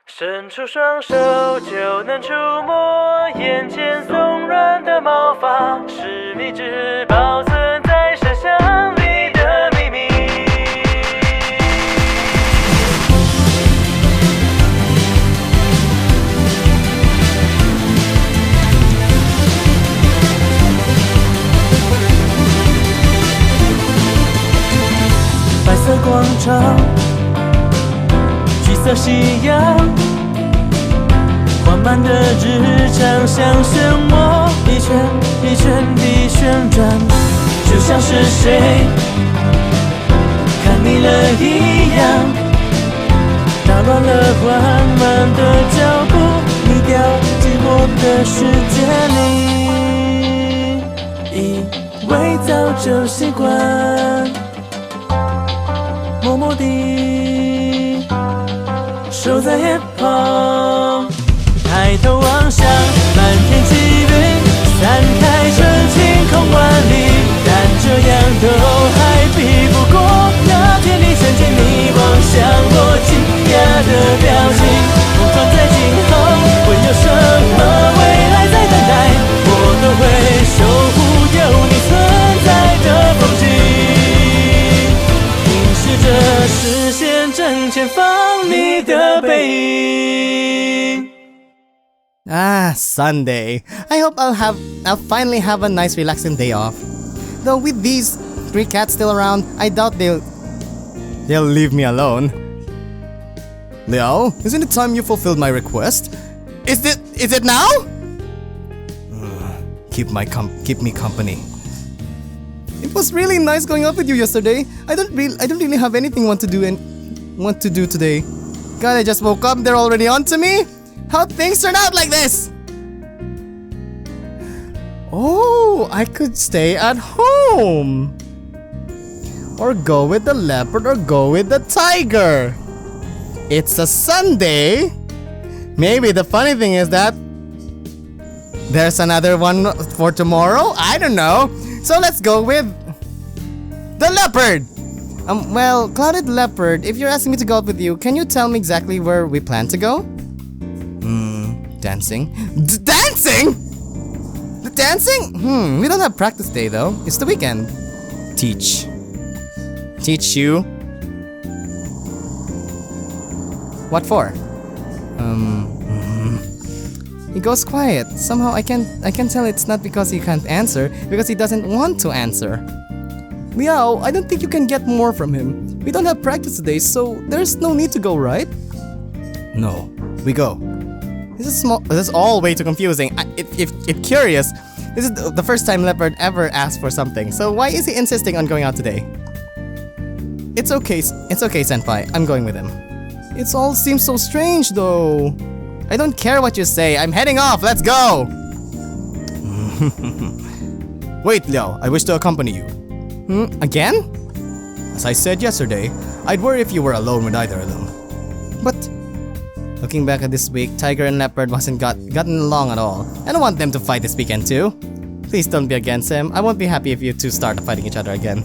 伸出双手就能触摸眼前松软的毛发，是你只保存在深箱里的秘密。白色广场，橘色夕阳，缓慢的日常像漩涡，一圈一圈地旋转，就像是谁看腻了一样，打乱了缓慢的脚步，你掉进我的世界里，以为早就习惯，默默地守在眼旁，抬头望向满天积云，散开成晴空万里，但这样都还比不过那天你瞬间你望向我惊讶的表情。不管在今后会有什么未来在等待，我都会守护有你存在的风景，凝视着视线正前方你的背影。Sunday. I hope I'll finally have a nice relaxing day off. Though with these 3 cats still around, I doubt they'll leave me alone. Leo, isn't it time you fulfilled my request? Is it now? Keep me company. It was really nice going out with you yesterday. I don't really have anything want to do today. God, I just woke up, they're already on to me. How'd things turn out like this? Oh, I could stay at home. Or go with the leopard or go with the tiger. It's a Sunday. Maybe the funny thing is that there's another one for tomorrow? I don't know. So let's go with the leopard. Well, Clouded Leopard, if you're asking me to go out with you, can you tell me exactly where we plan to go? Dancing? Dancing? The dancing? We don't have practice day though. It's the weekend. Teach you? What for? He goes quiet. Somehow I can tell it's not because he can't answer, because he doesn't want to answer. Leo, I don't think you can get more from him. We don't have practice today, so there's no need to go, right? No, we go. This is all way too confusing. If curious, this is the first time Leopard ever asked for something, so why is he insisting on going out today? It's okay, senpai. I'm going with him. It all seems so strange, though. I don't care what you say. I'm heading off. Let's go. Wait, Leo. I wish to accompany you. Again? As I said yesterday, I'd worry if you were alone with either of them. But looking back at this week, Tiger and Leopard wasn't gotten along at all. I don't want them to fight this weekend too. Please don't be against him. I won't be happy if you two start fighting each other again.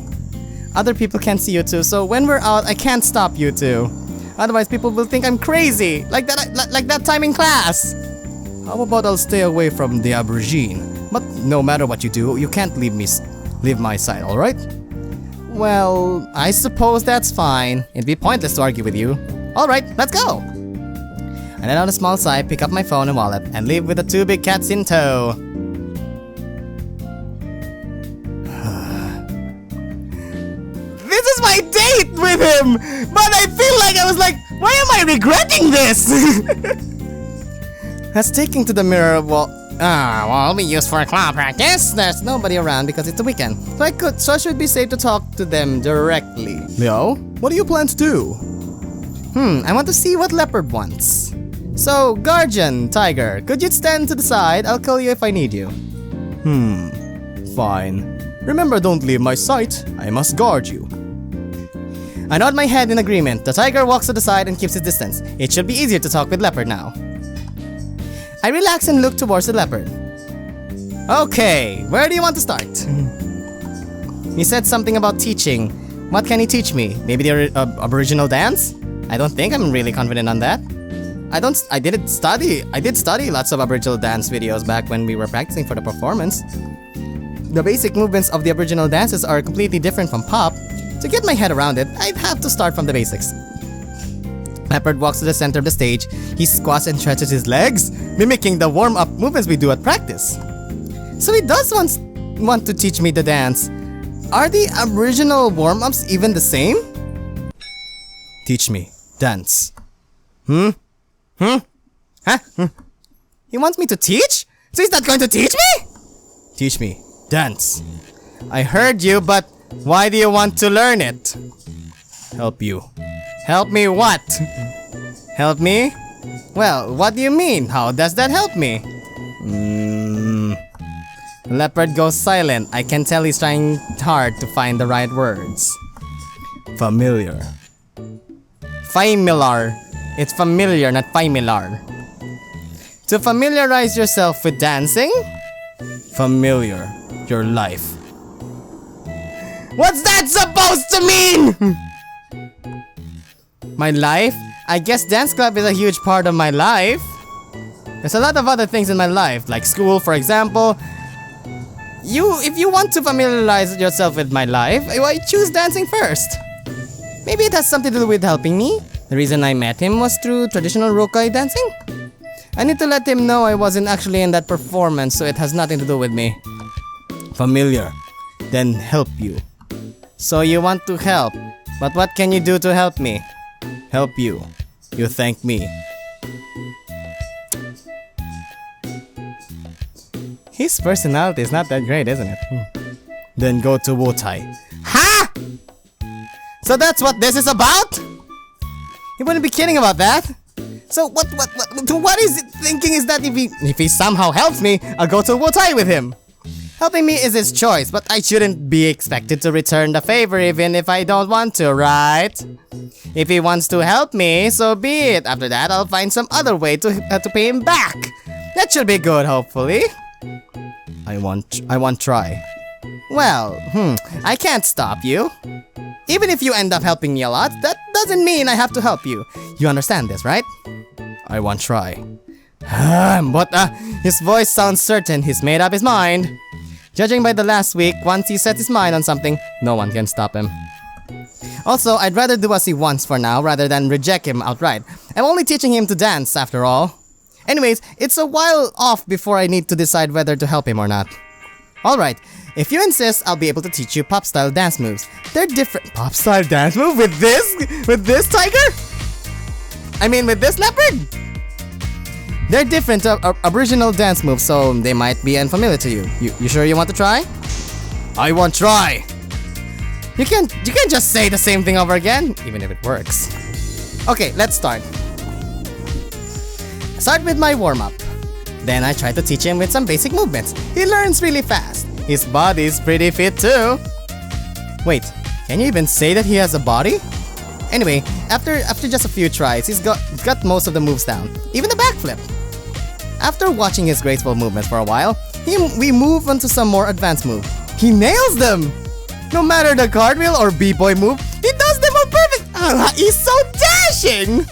Other people can't see you two, so when we're out, I can't stop you two. Otherwise, people will think I'm crazy, like that time in class. How about I'll stay away from the aubergine? But no matter what you do, you can't leave my side, alright? Well, I suppose that's fine. It'd be pointless to argue with you. Alright, let's go! And then on a small side, pick up my phone and wallet, and leave with the 2 big cats in tow. This is my date with him! But I feel like I was like, why am I regretting this? As taking to the mirror, will be used for claw practice. There's nobody around because it's the weekend. So I should be safe to talk to them directly. Leo, what do you plan to do? I want to see what Leopard wants. So, Guardian, Tiger, could you stand to the side? I'll call you if I need you. Fine. Remember, don't leave my sight. I must guard you. I nod my head in agreement. The tiger walks to the side and keeps his distance. It should be easier to talk with Leopard now. I relax and look towards the leopard. Okay, where do you want to start? He said something about teaching. What can he teach me? Maybe the aboriginal dance? I don't think I'm really confident on that. I did study lots of Aboriginal dance videos back when we were practicing for the performance. The basic movements of the Aboriginal dances are completely different from pop. To get my head around it, I'd have to start from the basics. Leopard walks to the center of the stage. He squats and stretches his legs, mimicking the warm-up movements we do at practice. So he does want to teach me the dance. Are the Aboriginal warm-ups even the same? Teach me. Dance. Huh? He wants me to teach? So he's not going to teach me? Teach me. Dance. I heard you, but why do you want to learn it? Help you. Help me what? Help me? Well, what do you mean? How does that help me? Leopard goes silent. I can tell he's trying hard to find the right words. Familiar. Familiar. It's familiar, not familiar. To familiarize yourself with dancing? Familiar. Your life. What's that supposed to mean? My life? I guess dance club is a huge part of my life. There's a lot of other things in my life, like school, for example. If you want to familiarize yourself with my life, why choose dancing first? Maybe it has something to do with helping me. The reason I met him was through traditional rokai dancing. I need to let him know I wasn't actually in that performance, so it has nothing to do with me. Familiar. Then help you. So you want to help, but what can you do to help me? Help you. You thank me. His personality is not that great, isn't it? Then go to Wotai. Ha! So that's what this is about? You wouldn't be kidding about that? So what is it thinking is that if he somehow helps me, I'll go to Wotai with him. Helping me is his choice, but I shouldn't be expected to return the favor even if I don't want to, right? If he wants to help me, so be it. After that, I'll find some other way to pay him back. That should be good, hopefully. I won't try. Well, I can't stop you. Even if you end up helping me a lot, that doesn't mean I have to help you. You understand this, right? I won't try. But his voice sounds certain he's made up his mind. Judging by the last week, once he sets his mind on something, no one can stop him. Also, I'd rather do as he wants for now rather than reject him outright. I'm only teaching him to dance, after all. Anyways, it's a while off before I need to decide whether to help him or not. Alright, if you insist, I'll be able to teach you pop-style dance moves. They're different. Pop-style dance move? With this tiger? I mean, with this leopard? They're different Aboriginal dance moves, so they might be unfamiliar to you. You sure you want to try? I won't try. You can't just say the same thing over again, even if it works. Okay, let's start. Start with my warm-up. Then I try to teach him with some basic movements. He learns really fast. His body's pretty fit too. Wait, can you even say that he has a body? Anyway, after just a few tries, he's got most of the moves down, even the backflip. After watching his graceful movements for a while, we move on to some more advanced moves. He nails them! No matter the cartwheel or b-boy move, he does them all perfect! He's so dashing!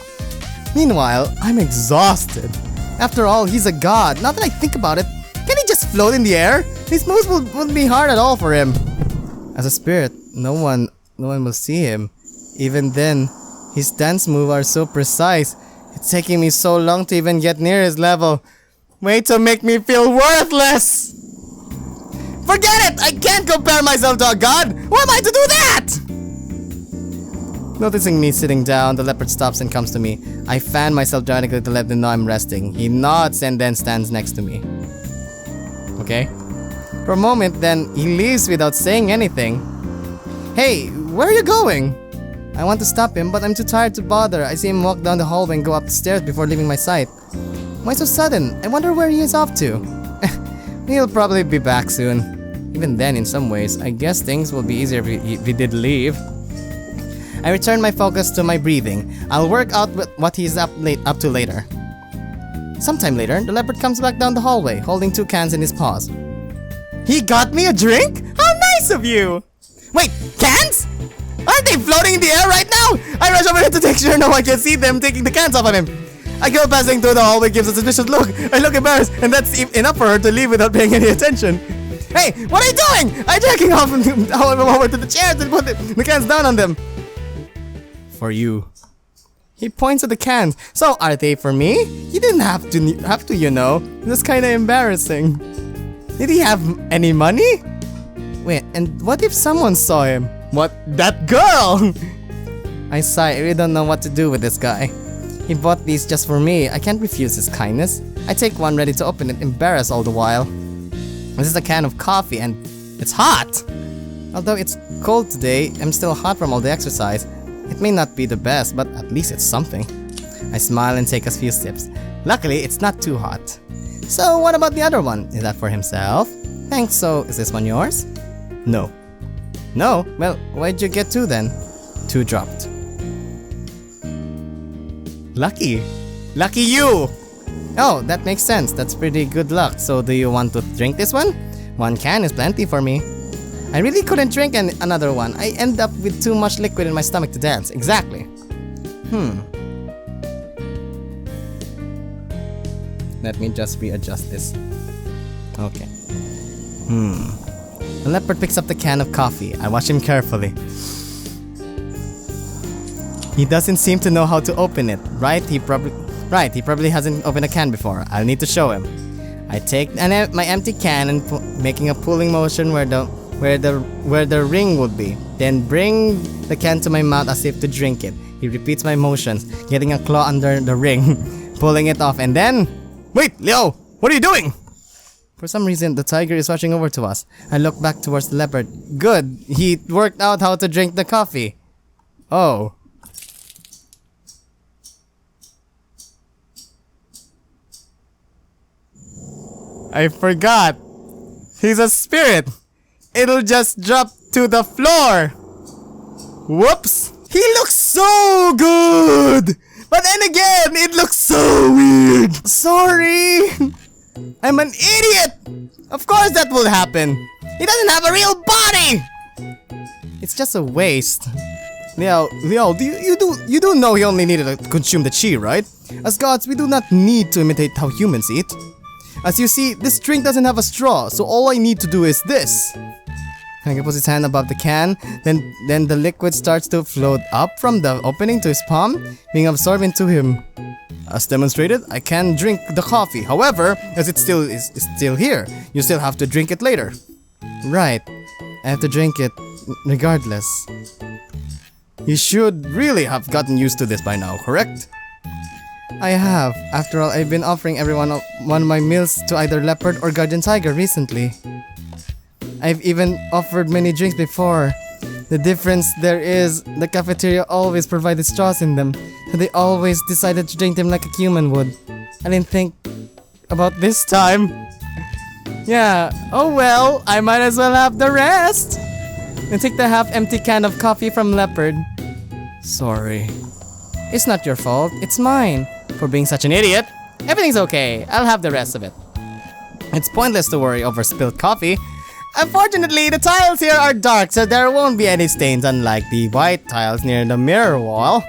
Meanwhile, I'm exhausted. After all, he's a god. Now that I think about it, can he just float in the air? These moves wouldn't be hard at all for him. As a spirit, no one will see him. Even then, his dance moves are so precise. It's taking me so long to even get near his level. Way to make me feel worthless! Forget it! I can't compare myself to a god! Who am I to do that? Noticing me sitting down, the leopard stops and comes to me. I fan myself dramatically to let him know I'm resting. He nods and then stands next to me. Okay. For a moment, then, he leaves without saying anything. Hey, where are you going? I want to stop him, but I'm too tired to bother. I see him walk down the hallway and go up the stairs before leaving my sight. Why so sudden? I wonder where he is off to. He'll probably be back soon. Even then, in some ways, I guess things will be easier if he did leave. I return my focus to my breathing. I'll work out what he's up to later. Sometime later, the leopard comes back down the hallway, holding 2 cans in his paws. He got me a drink? How nice of you! Wait, cans? Aren't they floating in the air right now? I rush over here to make sure no one can see them taking the cans off of him. A girl passing through the hallway gives a suspicious look. I look embarrassed, and that's enough for her to leave without paying any attention. Hey, what are you doing? I'm jacking off over to the chairs and put the cans down on them. For you. He points at the cans. So, are they for me? You didn't have to, you know. That's kind of embarrassing. Did he have any money? Wait, and what if someone saw him? What? That girl! I sigh. I really don't know what to do with this guy. He bought these just for me. I can't refuse his kindness. I take one ready to open it, embarrassed all the while. This is a can of coffee and it's hot! Although it's cold today, I'm still hot from all the exercise. It may not be the best, but at least it's something. I smile and take a few sips. Luckily, it's not too hot. So what about the other one? Is that for himself? Thanks, so is this one yours? No. No? Well, why'd you get two then? Two dropped. Lucky. Lucky you! Oh, that makes sense. That's pretty good luck. So do you want to drink this one? One can is plenty for me. I really couldn't drink another one. I end up with too much liquid in my stomach to dance. Exactly. Let me just readjust this. Okay. The leopard picks up the can of coffee. I watch him carefully. He doesn't seem to know how to open it. Right, he probably hasn't opened a can before. I'll need to show him. I take my empty can and making a pulling motion where the ring would be. Then bring the can to my mouth as if to drink it. He repeats my motions, getting a claw under the ring, pulling it off, and then... Wait, Leo! What are you doing? For some reason, the tiger is rushing over to us. I look back towards the leopard. Good, he worked out how to drink the coffee. Oh. I forgot. He's a spirit. It'll just drop to the floor. Whoops. He looks so good. But then again, it looks so weird. Sorry. I'm an idiot. Of course that will happen. He doesn't have a real body. It's just a waste. Leo, you do know he only needed to consume the chi, right? As gods, we do not need to imitate how humans eat. As you see, this drink doesn't have a straw, so all I need to do is this. He puts his hand above the can, then the liquid starts to float up from the opening to his palm, being absorbed into him. As demonstrated, I can drink the coffee. However, as it is still here, you still have to drink it later. Right, I have to drink it regardless. You should really have gotten used to this by now, correct? I have. After all, I've been offering everyone one of my meals to either leopard or guardian tiger recently. I've even offered many drinks before. The difference there is, the cafeteria always provided straws in them, so they always decided to drink them like a human would. I didn't think about this time. Yeah, oh well, I might as well have the rest. And take the half-empty can of coffee from leopard. Sorry. It's not your fault, it's mine. For being such an idiot. Everything's okay, I'll have the rest of it. It's pointless to worry over spilled coffee. Unfortunately, the tiles here are dark, so there won't be any stains, unlike the white tiles near the mirror wall.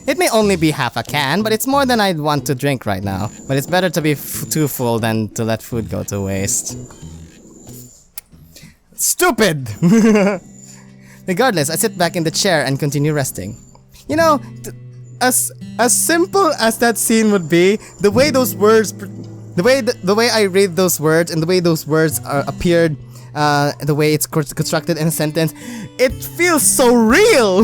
It may only be half a can, but it's more than I'd want to drink right now. But it's better to be too full than to let food go to waste. Stupid! Regardless, I sit back in the chair and continue resting. You know, as simple as that scene would be, the way those words... The way I read those words and the way those words appeared, the way it's constructed in a sentence, it feels so real!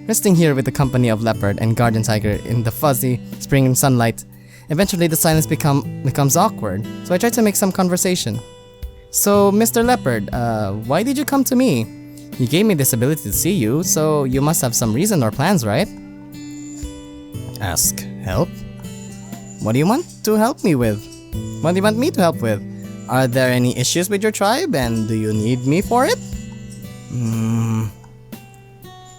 Resting here with the company of leopard and guardian tiger in the fuzzy spring sunlight, eventually the silence becomes awkward, so I try to make some conversation. So, Mr. Leopard, why did you come to me? You gave me this ability to see you, so you must have some reason or plans, right? Ask help? What do you want to help me with? What do you want me to help with? Are there any issues with your tribe and do you need me for it?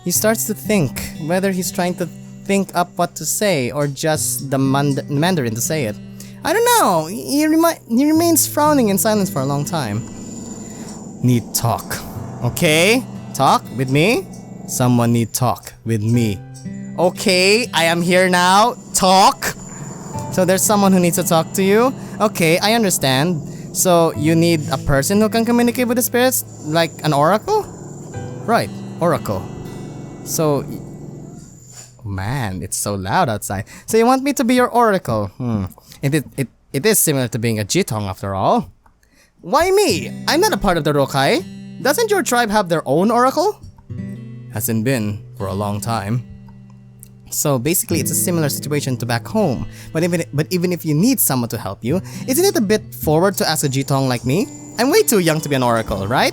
He starts to think whether he's trying to think up what to say or just the Mandarin to say it. I don't know. He remains frowning in silence for a long time. Need talk. Okay? Talk with me? Someone need talk with me. Okay, I am here now. Talk. So there's someone who needs to talk to you? Okay, I understand. So you need a person who can communicate with the spirits? Like an oracle? Right, oracle. So... Man, it's so loud outside. So you want me to be your oracle? It is similar to being a jitong after all. Why me? I'm not a part of the Rokai. Doesn't your tribe have their own oracle? Hasn't been for a long time. So basically it's a similar situation to back home. But even if you need someone to help you, isn't it a bit forward to ask a jitong like me? I'm way too young to be an oracle, right?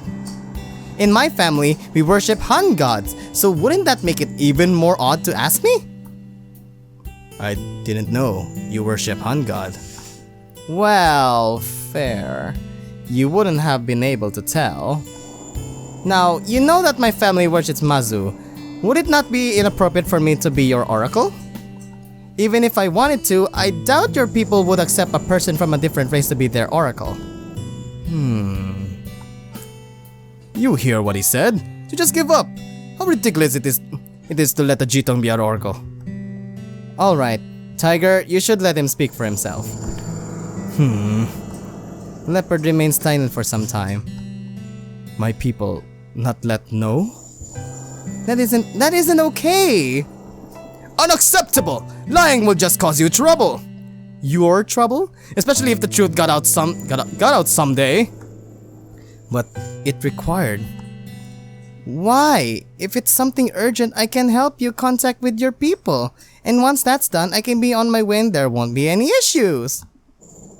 In my family, we worship Han gods, so wouldn't that make it even more odd to ask me? I didn't know you worship Han god. Well, fair. You wouldn't have been able to tell. Now, you know that my family worships Mazu. Would it not be inappropriate for me to be your oracle? Even if I wanted to, I doubt your people would accept a person from a different race to be their oracle. You hear what he said? To just give up. How ridiculous it is to let a jitong be our oracle. Alright, Tiger, you should let him speak for himself. Leopard remains silent for some time. My people not let know? That isn't okay! Unacceptable! Lying will just cause you trouble! Your trouble? Especially if the truth got out someday. But it required. Why? If it's something urgent, I can help you contact with your people. And once that's done, I can be on my way and there won't be any issues.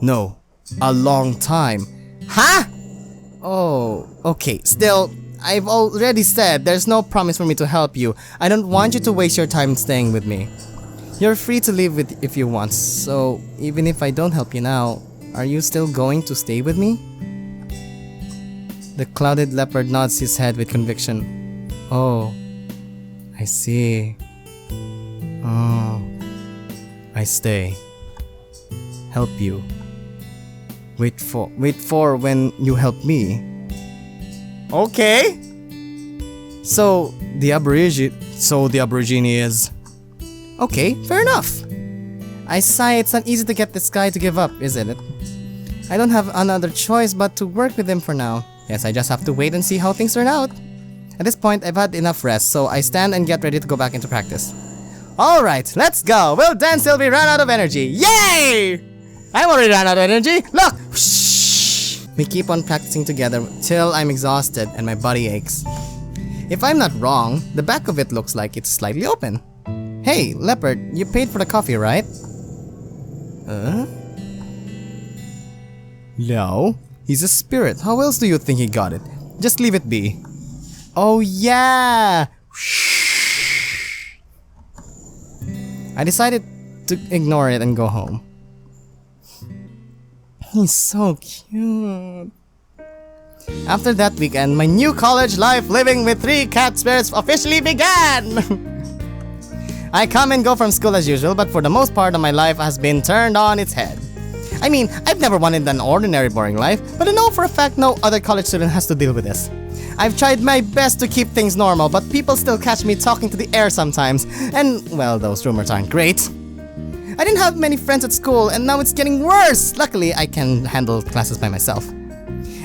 No. A long time. Huh? Oh, okay. Still, I've already said there's no promise for me to help you. I don't want you to waste your time staying with me. You're free to leave if you want, so even if I don't help you now, are you still going to stay with me? The clouded leopard nods his head with conviction. Oh, I see. Oh, I stay. Help you. Wait for when you help me. Okay. So the Aborigine is... Okay, fair enough. I sigh, it's not easy to get this guy to give up, isn't it? I don't have another choice but to work with him for now. Yes, I just have to wait and see how things turn out. At this point, I've had enough rest, so I stand and get ready to go back into practice. Alright, let's go! We'll dance till we run out of energy! Yay! I'm already ran out of energy! Look! Shh. We keep on practicing together till I'm exhausted and my body aches. If I'm not wrong, the back of it looks like it's slightly open. Hey, Leopard, you paid for the coffee, right? No. He's a spirit. How else do you think he got it? Just leave it be. Oh yeah! I decided to ignore it and go home. He's so cute. After that weekend, my new college life living with 3 cat spirits officially began! I come and go from school as usual, but for the most part of my life has been turned on its head. I mean, I've never wanted an ordinary boring life, but I know for a fact no other college student has to deal with this. I've tried my best to keep things normal, but people still catch me talking to the air sometimes, and, well, those rumors aren't great. I didn't have many friends at school, and now it's getting worse! Luckily, I can handle classes by myself.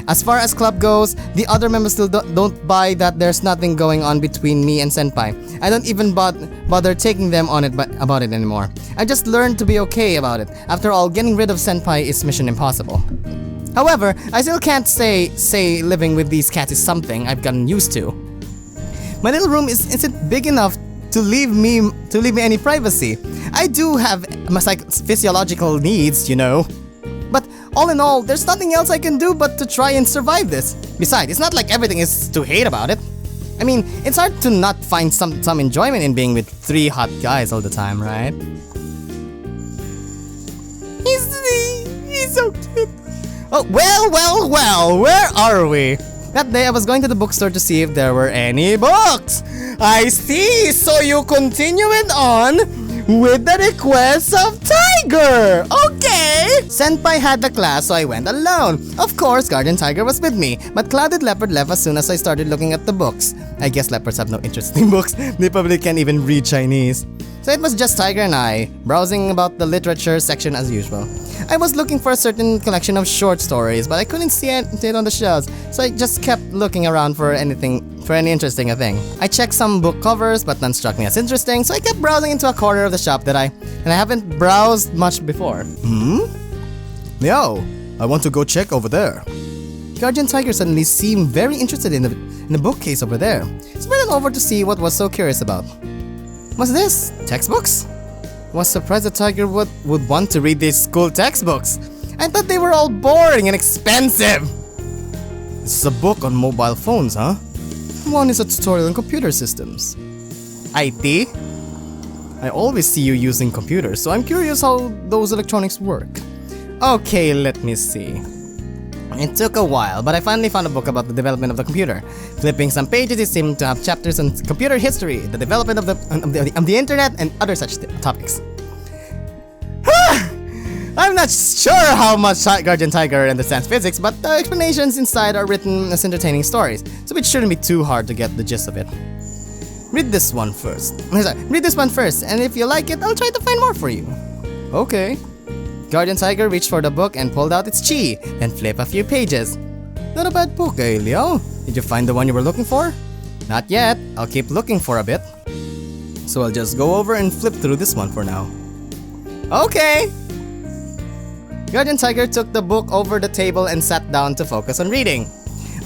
As far as club goes, the other members still don't buy that there's nothing going on between me and Senpai. I don't even bother taking them on it about it anymore. I just learned to be okay about it. After all, getting rid of Senpai is mission impossible. However, I still can't say living with these cats is something I've gotten used to. My little room isn't big enough to leave me any privacy. I do have physiological needs, you know. But all in all, there's nothing else I can do but to try and survive this. Besides, it's not like everything is to hate about it. I mean, it's hard to not find some enjoyment in being with 3 hot guys all the time, right? He's so cute. Oh, well, where are we? That day I was going to the bookstore to see if there were any books. I see, so you continue it on. with the request of Tiger! Okay! Senpai had the class, so I went alone. Of course, Guardian Tiger was with me, but Clouded Leopard left as soon as I started looking at the books. I guess leopards have no interest in books. They probably can't even read Chinese. So it was just Tiger and I, browsing about the literature section as usual. I was looking for a certain collection of short stories, but I couldn't see it on the shelves, so I just kept looking around for any interesting thing. I checked some book covers, but none struck me as interesting, so I kept browsing into a corner of the shop and I haven't browsed much before. Yo, I want to go check over there. Guardian Tiger suddenly seemed very interested in the bookcase over there, so I went over to see what was so curious about. What's this? Textbooks? Was surprised that Tiger would want to read these school textbooks. I thought they were all boring and expensive. This is a book on mobile phones, huh? One is a tutorial on computer systems. IT? I always see you using computers, so I'm curious how those electronics work. Okay, let me see. It took a while, but I finally found a book about the development of the computer. Flipping some pages, it seemed to have chapters on computer history, the development of the internet, and other such topics. I'm not sure how much Guardian Tiger understands physics, but the explanations inside are written as entertaining stories, so it shouldn't be too hard to get the gist of it. Read this one first. Read this one first, and if you like it, I'll try to find more for you. Okay. Guardian Tiger reached for the book and pulled out its chi, then flipped a few pages. Not a bad book, eh, Leo? Did you find the one you were looking for? Not yet. I'll keep looking for a bit. So I'll just go over and flip through this one for now. Okay! Guardian Tiger took the book over the table and sat down to focus on reading.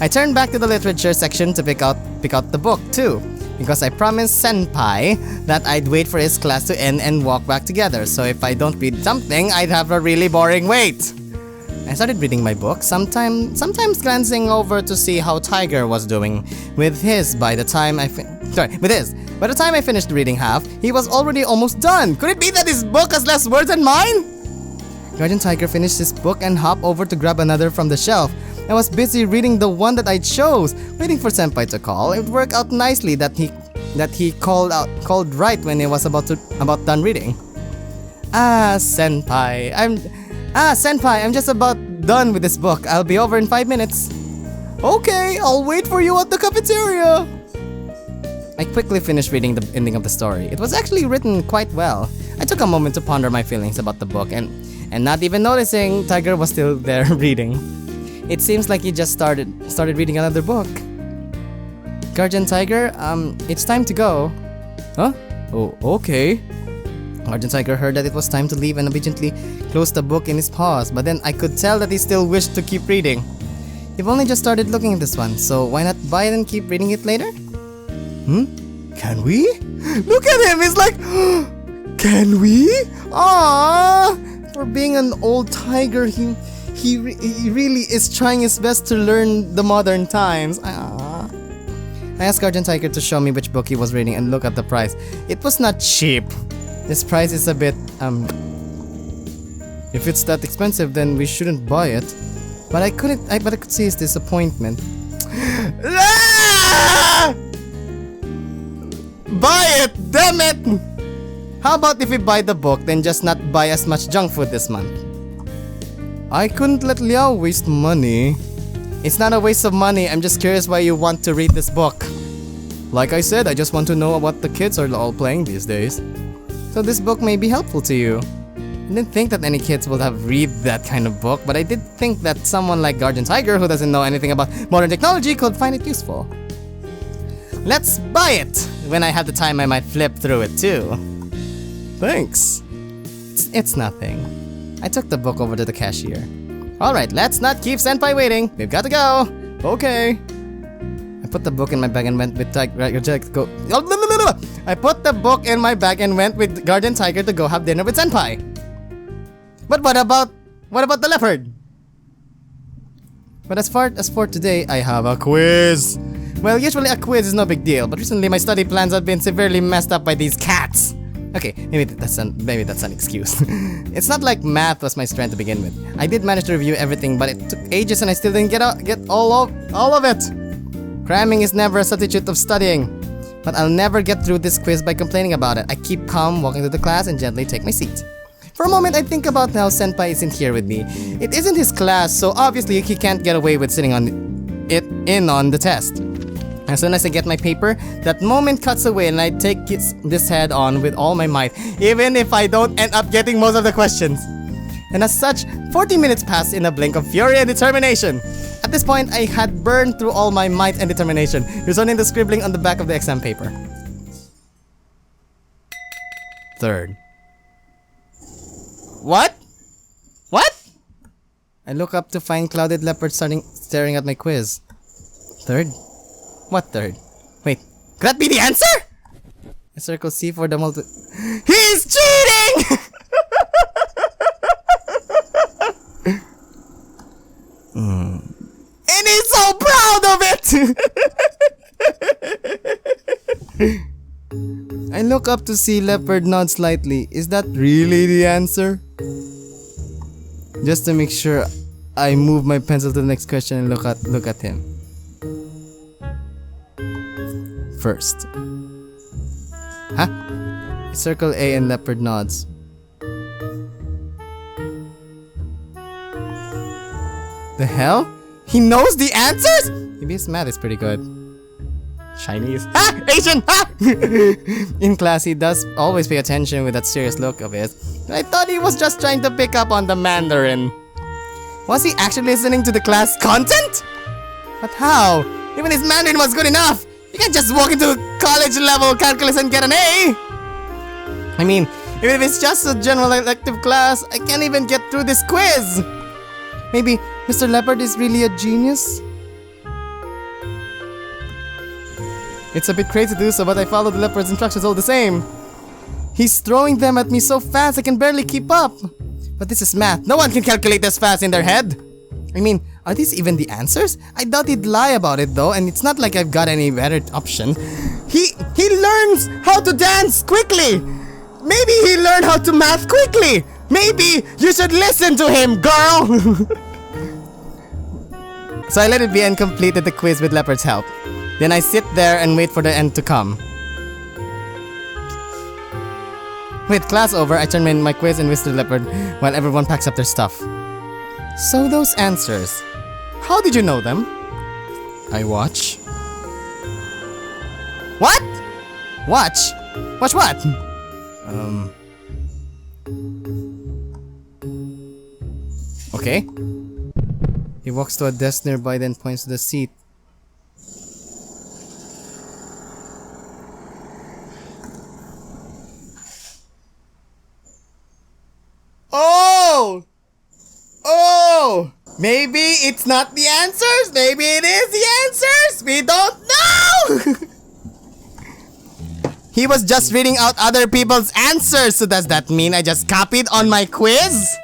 I turned back to the literature section to pick out the book too, because I promised Senpai that I'd wait for his class to end and walk back together, so if I don't read something, I'd have a really boring wait. I started reading my book, sometimes glancing over to see how Tiger was doing with his. By the time I finished reading half, he was already almost done. Could it be that his book has less words than mine? Guardian Tiger finished his book and hopped over to grab another from the shelf. I was busy reading the one that I chose, waiting for Senpai to call. It worked out nicely that he called right when he was about done reading. Senpai, I'm just about done with this book. I'll be over in 5 minutes. Okay, I'll wait for you at the cafeteria. I quickly finished reading the ending of the story. It was actually written quite well. I took a moment to ponder my feelings about the book and not even noticing Tiger was still there reading. It seems like he just started reading another book. Guardian Tiger, it's time to go. Huh? Oh, okay. Guardian Tiger heard that it was time to leave and obediently closed the book in his paws, but then I could tell that he still wished to keep reading. You've only just started looking at this one, so why not buy it and keep reading it later? Can we? Look at him, he's like, can we? Aww! For being an old tiger, he really is trying his best to learn the modern times. I asked Guardian Tiger to show me which book he was reading and look at the price. It was not cheap. This price is a bit, if it's that expensive, then we shouldn't buy it. But I could see his disappointment. Buy it! Damn it! How about if we buy the book, then just not buy as much junk food this month? I couldn't let Liao waste money. It's not a waste of money, I'm just curious why you want to read this book. Like I said, I just want to know what the kids are all playing these days. So this book may be helpful to you. I didn't think that any kids would have read that kind of book, but I did think that someone like Guardian Tiger who doesn't know anything about modern technology could find it useful. Let's buy it! When I have the time, I might flip through it too. Thanks. It's nothing. I took the book over to the cashier. Alright, let's not keep Senpai waiting. We've got to go. Okay. I put the book in my bag and went with Tiger to go. I put the book in my bag and went with Guardian Tiger to go have dinner with Senpai. But what about the leopard? But as for today, I have a quiz. Well, usually a quiz is no big deal, but recently my study plans have been severely messed up by these cats. Okay, maybe that's an excuse. It's not like math was my strength to begin with. I did manage to review everything, but it took ages and I still didn't get all of it. Cramming is never a substitute of studying. But I'll never get through this quiz by complaining about it. I keep calm, walking to the class, and gently take my seat. For a moment, I think about how Senpai isn't here with me. It isn't his class, so obviously he can't get away with sitting on the test. As soon as I get my paper, that moment cuts away and I take this head on with all my might, even if I don't end up getting most of the questions. And as such, 40 minutes pass in a blink of fury and determination. At this point, I had burned through all my might and determination, resulting in the scribbling on the back of the exam paper. Third. What? What? I look up to find clouded leopard staring at my quiz. Third? What third? Wait, could that be the answer? I circle C for the He's cheating! And he's so proud of it! I look up to see leopard nod slightly. Is that really the answer? Just to make sure, I move my pencil to the next question and look at him. First. Huh? I circle A and leopard nods. The hell? He knows the answers? Maybe his math is pretty good. Chinese. Ah! Asian! Ah! In class, he does always pay attention with that serious look of his. I thought he was just trying to pick up on the Mandarin. Was he actually listening to the class content? But how? Even his Mandarin was good enough. You can't just walk into college level calculus and get an A. I mean, even if it's just a general elective class, I can't even get through this quiz. Maybe Mr. Leopard is really a genius? It's a bit crazy to do so, but I follow the leopard's instructions all the same. He's throwing them at me so fast I can barely keep up. But this is math. No one can calculate this fast in their head. I mean, are these even the answers? I doubt he'd lie about it though, and it's not like I've got any better option. He learns how to dance quickly. Maybe he learned how to math quickly. Maybe you should listen to him, girl. So I let it be and completed the quiz with Leopard's help. Then I sit there and wait for the end to come. With class over, I turn in my quiz and Mr. Leopard while everyone packs up their stuff. So those answers, how did you know them? I watch. What? Watch? Watch what? Okay. He walks to a desk nearby, then points to the seat. Oh! Oh! Maybe it's not the answers. Maybe it is the answers. We don't know. He was just reading out other people's answers. So does that mean I just copied on my quiz?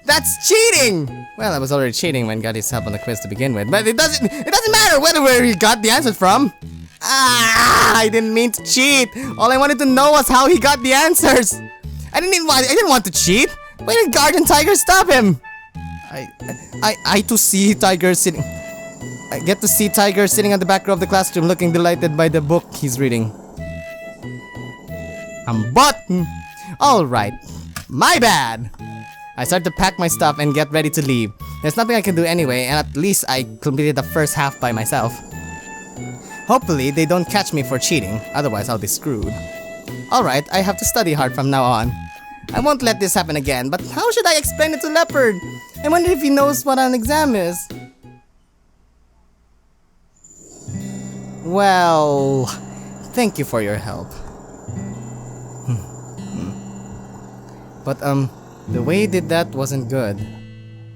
That's cheating. Well, I was already cheating when I got his help on the quiz to begin with. But it doesn't matter where he got the answers from. Ah! I didn't mean to cheat. All I wanted to know was how he got the answers. I didn't want to cheat. Why did Guardian Tiger stop him? I get to see Tiger sitting on the back row of the classroom, looking delighted by the book he's reading. All right, my bad. I start to pack my stuff and get ready to leave. There's nothing I can do anyway, and at least I completed the first half by myself. Hopefully, they don't catch me for cheating. Otherwise, I'll be screwed. Alright, I have to study hard from now on. I won't let this happen again, but how should I explain it to Leopard? I wonder if he knows what an exam is. Well, thank you for your help. But the way he did that wasn't good.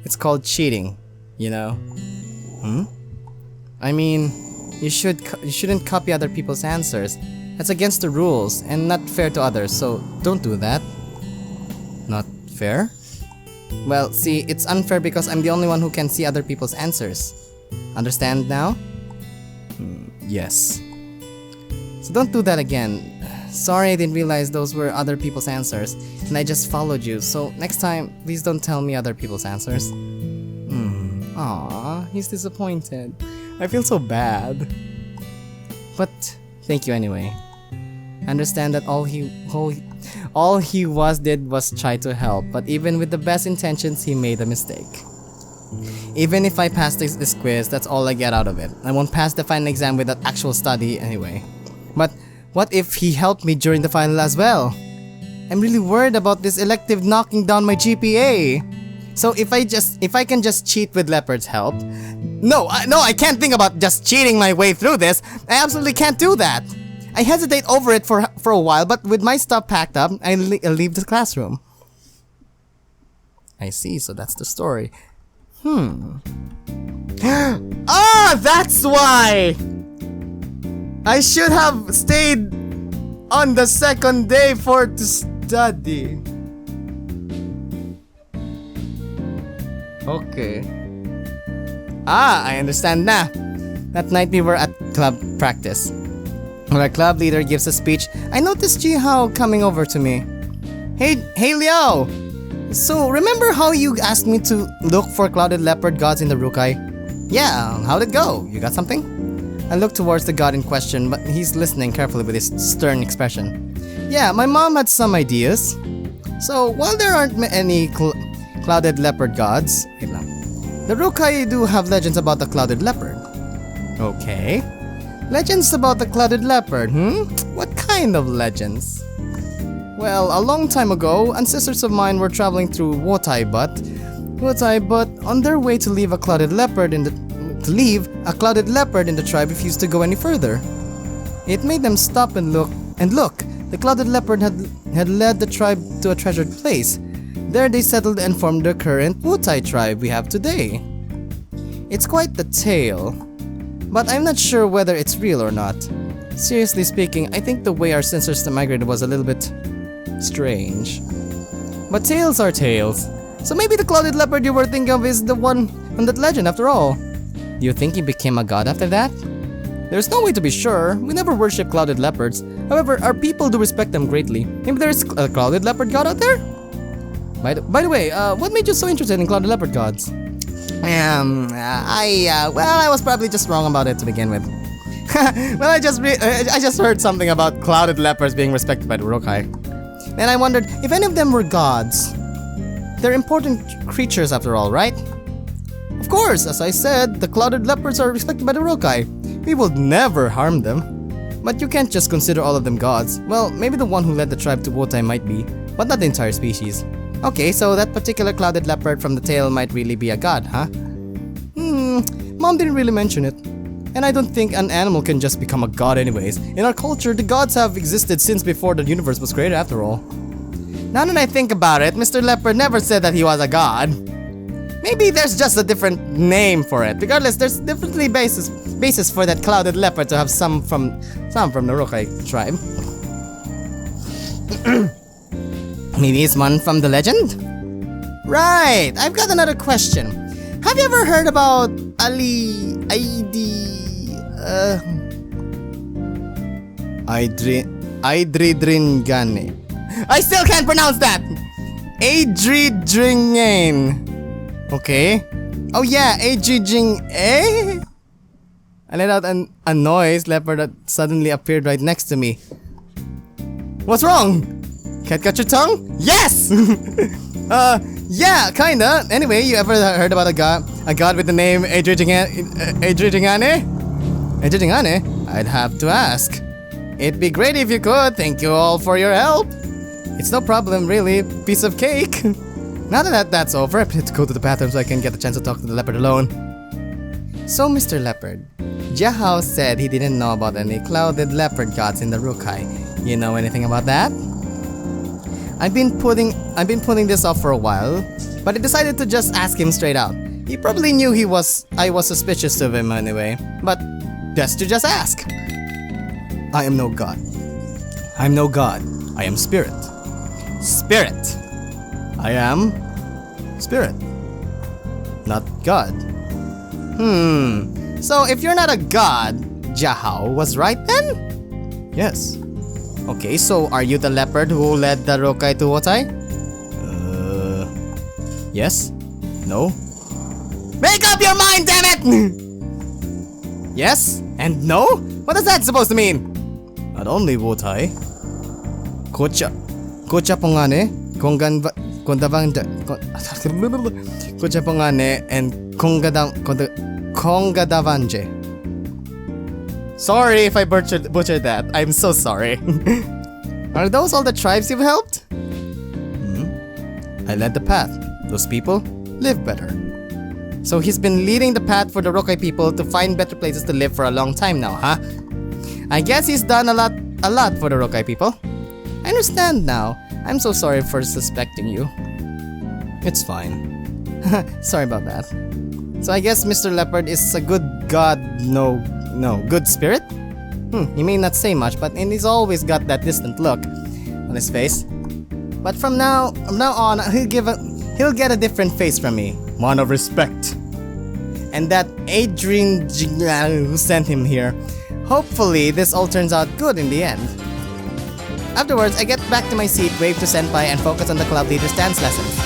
It's called cheating, you know? I mean, you shouldn't copy other people's answers. That's against the rules and not fair to others, so don't do that. Not fair? Well, see, it's unfair because I'm the only one who can see other people's answers. Understand now? Yes. So don't do that again. Sorry I didn't realize those were other people's answers, and I just followed you, so next time, please don't tell me other people's answers. Aww, he's disappointed. I feel so bad. But thank you anyway. Understand that all he did was try to help, but even with the best intentions, he made a mistake. Even if I pass this quiz, that's all I get out of it. I won't pass the final exam without actual study anyway. But what if he helped me during the final as well? I'm really worried about this elective knocking down my GPA. So if I can just cheat with Leopard's help... No, I can't think about just cheating my way through this. I absolutely can't do that. I hesitate over it for a while, but with my stuff packed up, I leave the classroom. I see, so that's the story. Ah, that's why! I should have stayed on the second day to study. Okay. Ah, I understand now. That night we were at club practice. When our club leader gives a speech, I noticed Ji-hao coming over to me. Hey Liao! So, remember how you asked me to look for clouded leopard gods in the Rukai? Yeah, how'd it go? You got something? I looked towards the god in question, but he's listening carefully with his stern expression. Yeah, my mom had some ideas. So, while there aren't any clouded leopard gods, the Rukai do have legends about the clouded leopard. Okay. Legends about the clouded leopard, What kind of legends? Well, a long time ago, ancestors of mine were traveling through Wotai, but on their way to leave a clouded leopard in the tribe refused to go any further. It made them stop and look. The clouded leopard had led the tribe to a treasured place. There they settled and formed the current Wotai tribe we have today. It's quite the tale, but I'm not sure whether it's real or not. Seriously speaking, I think the way our ancestors migrated was a little bit strange. But tales are tales. So maybe the clouded leopard you were thinking of is the one from that legend after all. Do you think he became a god after that? There's no way to be sure. We never worship clouded leopards. However, our people do respect them greatly. Maybe there's a clouded leopard god out there? By the way, what made you so interested in clouded leopard gods? I was probably just wrong about it to begin with. Well, I just heard something about clouded leopards being respected by the Rukai. And I wondered if any of them were gods. They're important creatures after all, right? Of course, as I said, the clouded leopards are respected by the Rukai. We will never harm them. But you can't just consider all of them gods. Well, maybe the one who led the tribe to Wotai might be, but not the entire species. Okay, so that particular clouded leopard from the tale might really be a god, huh? Mom didn't really mention it. And I don't think an animal can just become a god anyways. In our culture, the gods have existed since before the universe was created after all. Now that I think about it, Mr. Leopard never said that he was a god. Maybe there's just a different name for it. Regardless, there's definitely basis for that clouded leopard to have some from the Rukai tribe. Maybe it's one from the legend? Right! I've got another question. Have you ever heard about Idridringane? I still can't pronounce that! Idridringane. Okay. Oh yeah, I let out a noise leopard that suddenly appeared right next to me. What's wrong? Can't cut your tongue? Yes! Yeah, kinda. Anyway, you ever heard about a god with the name Idridringane? I'd have to ask. It'd be great if you could. Thank you all for your help. It's no problem, really. Piece of cake. Now that that's over, I have to go to the bathroom so I can get the chance to talk to the leopard alone. So, Mr. Leopard, Ji-hao said he didn't know about any clouded leopard gods in the Rukai. You know anything about that? I've been putting this off for a while, but I decided to just ask him straight out. He probably knew I was suspicious of him anyway, but best to just ask. I am no god. I'm no god. I am spirit. Spirit. I am spirit. Not god. So if you're not a god, Ji-hao was right then? Yes. Okay, so are you the leopard who led the Rukai to Wotai? Yes? No? Make up your mind, damn it! Yes? And no? What does that supposed to mean? Not only wotai. Kocha pongane, Kocha pongane and kongadavanje. Sorry if I butchered that. I'm so sorry. Are those all the tribes you've helped? I led the path. Those people live better. So he's been leading the path for the Rokai people to find better places to live for a long time now, huh? I guess he's done a lot for the Rokai people. I understand now. I'm so sorry for suspecting you. It's fine. Sorry about that. So I guess Mr. Leopard is a good god, good spirit? He may not say much, but he's always got that distant look on his face. But from now on, he'll get a different face from me. One of respect. And that Adrian who sent him here. Hopefully, this all turns out good in the end. Afterwards, I get back to my seat, wave to Senpai, and focus on the club leader's dance lessons.